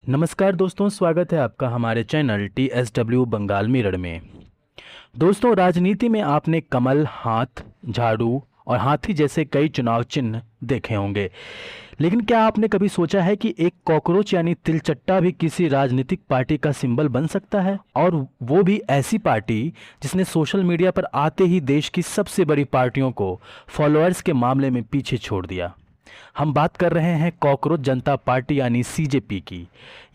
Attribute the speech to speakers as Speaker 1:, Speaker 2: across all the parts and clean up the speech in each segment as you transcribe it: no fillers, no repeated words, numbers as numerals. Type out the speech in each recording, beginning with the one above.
Speaker 1: नमस्कार दोस्तों, स्वागत है आपका हमारे चैनल TSW बंगाल मिरर में। दोस्तों, राजनीति में आपने कमल, हाथ, झाड़ू और हाथी जैसे कई चुनाव चिन्ह देखे होंगे, लेकिन क्या आपने कभी सोचा है कि एक कॉकरोच यानी तिलचट्टा भी किसी राजनीतिक पार्टी का सिंबल बन सकता है, और वो भी ऐसी पार्टी जिसने सोशल मीडिया पर आते ही देश की सबसे बड़ी पार्टियों को फॉलोअर्स के मामले में पीछे छोड़ दिया। हम बात कर रहे हैं कॉकरोच जनता पार्टी यानी CJP की।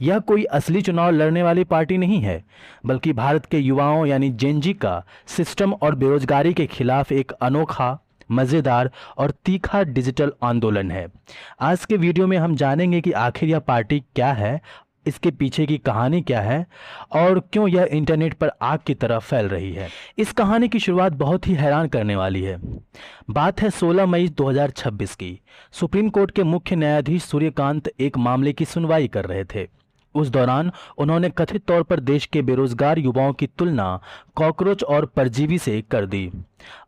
Speaker 1: यह कोई असली चुनाव लड़ने वाली पार्टी नहीं है, बल्कि भारत के युवाओं यानी जेनजी का सिस्टम और बेरोजगारी के खिलाफ एक अनोखा, मज़ेदार और तीखा डिजिटल आंदोलन है। आज के वीडियो में हम जानेंगे कि आखिर यह पार्टी क्या है, इसके पीछे की कहानी क्या है और क्यों यह इंटरनेट पर आग की तरह फैल रही है। इस कहानी की शुरुआत बहुत ही हैरान करने वाली है। बात है 16 मई 2026 की। सुप्रीम कोर्ट के मुख्य न्यायाधीश सूर्यकांत एक मामले की सुनवाई कर रहे थे। उस दौरान उन्होंने कथित तौर पर देश के बेरोजगार युवाओं की तुलना कॉकरोच और परजीवी से कर दी।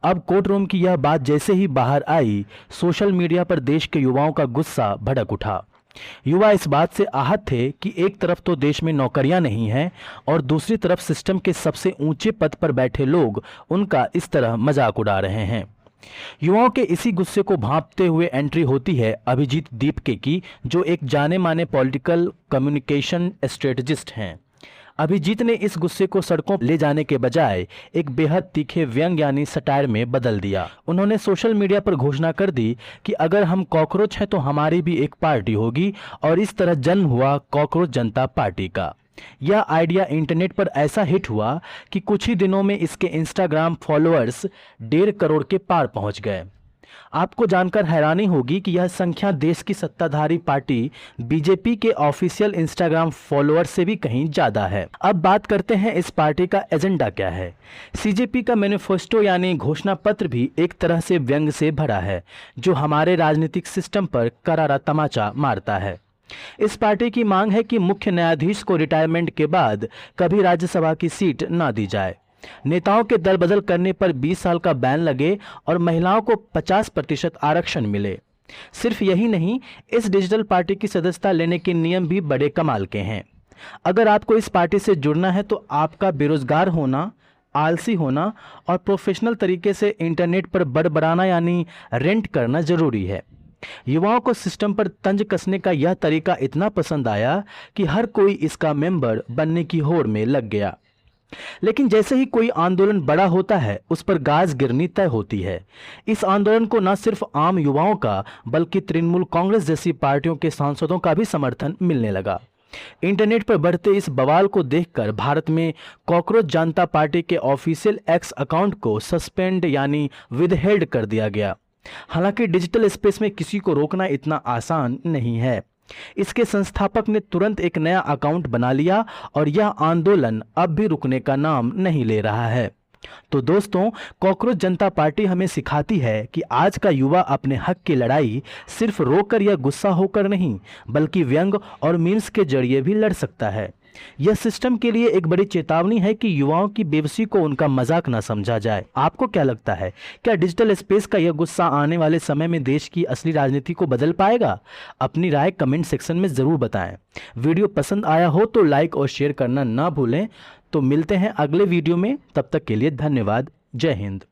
Speaker 1: अब कोर्ट रूम की यह बात जैसे ही बाहर आई, सोशल मीडिया पर देश के युवाओं का गुस्सा भड़क उठा। युवा इस बात से आहत थे कि एक तरफ तो देश में नौकरियां नहीं हैं और दूसरी तरफ सिस्टम के सबसे ऊंचे पद पर बैठे लोग उनका इस तरह मजाक उड़ा रहे हैं। युवाओं के इसी गुस्से को भांपते हुए एंट्री होती है अभिजीत दीपके की, जो एक जाने माने पॉलिटिकल कम्युनिकेशन स्ट्रेटजिस्ट हैं। अभिजीत ने इस गुस्से को सड़कों ले जाने के बजाय एक बेहद तीखे व्यंग यानी सटायर में बदल दिया। उन्होंने सोशल मीडिया पर घोषणा कर दी कि अगर हम कॉकरोच हैं तो हमारी भी एक पार्टी होगी, और इस तरह जन्म हुआ कॉकरोच जनता पार्टी का। यह आइडिया इंटरनेट पर ऐसा हिट हुआ कि कुछ ही दिनों में इसके इंस्टाग्राम फॉलोअर्स 1.5 करोड़ के पार पहुंच गए। आपको जानकर हैरानी होगी कि यह संख्या देश की सत्ताधारी पार्टी बीजेपी के ऑफिशियल इंस्टाग्राम फॉलोअर्स से भी कहीं ज्यादा है। अब बात करते हैं इस पार्टी का एजेंडा क्या है। CJP का मैनिफेस्टो यानी घोषणा पत्र भी एक तरह से व्यंग से भरा है, जो हमारे राजनीतिक सिस्टम पर करारा तमाचा मारता है। इस पार्टी की मांग है कि मुख्य न्यायाधीश को रिटायरमेंट के बाद कभी राज्यसभा की सीट ना दी जाए, नेताओं के दल बदल करने पर 20 साल का बैन लगे और महिलाओं को 50% आरक्षण मिले। सिर्फ यही नहीं, इस डिजिटल पार्टी की सदस्यता लेने के नियम भी बड़े कमाल के हैं। अगर आपको इस पार्टी से जुड़ना है तो आपका बेरोजगार होना, आलसी होना और प्रोफेशनल तरीके से इंटरनेट पर बड़बड़ाना यानी रेंट करना जरूरी है। युवाओं को सिस्टम पर तंज कसने का यह तरीका इतना पसंद आया कि हर कोई इसका मेंबर बनने की होड़ में लग गया। लेकिन जैसे ही कोई आंदोलन बड़ा होता है, उस पर गाज गिरनी तय होती है। इस आंदोलन को न सिर्फ आम युवाओं का, बल्कि तृणमूल कांग्रेस जैसी पार्टियों के सांसदों का भी समर्थन मिलने लगा। इंटरनेट पर बढ़ते इस बवाल को देखकर भारत में कॉकरोच जनता पार्टी के ऑफिशियल एक्स अकाउंट को सस्पेंड यानी विदहेल्ड कर दिया गया। हालांकि डिजिटल स्पेस में किसी को रोकना इतना आसान नहीं है। इसके संस्थापक ने तुरंत एक नया अकाउंट बना लिया और यह आंदोलन अब भी रुकने का नाम नहीं ले रहा है। तो दोस्तों, कॉकरोच जनता पार्टी हमें सिखाती है कि आज का युवा अपने हक की लड़ाई सिर्फ रोकर या गुस्सा होकर नहीं, बल्कि व्यंग और मीम्स के जरिए भी लड़ सकता है। यह सिस्टम के लिए एक बड़ी चेतावनी है कि युवाओं की बेबसी को उनका मजाक न समझा जाए। आपको क्या लगता है, क्या डिजिटल स्पेस का यह गुस्सा आने वाले समय में देश की असली राजनीति को बदल पाएगा? अपनी राय कमेंट सेक्शन में जरूर बताएं। वीडियो पसंद आया हो तो लाइक और शेयर करना ना भूलें। तो मिलते हैं अगले वीडियो में, तब तक के लिए धन्यवाद। जय हिंद।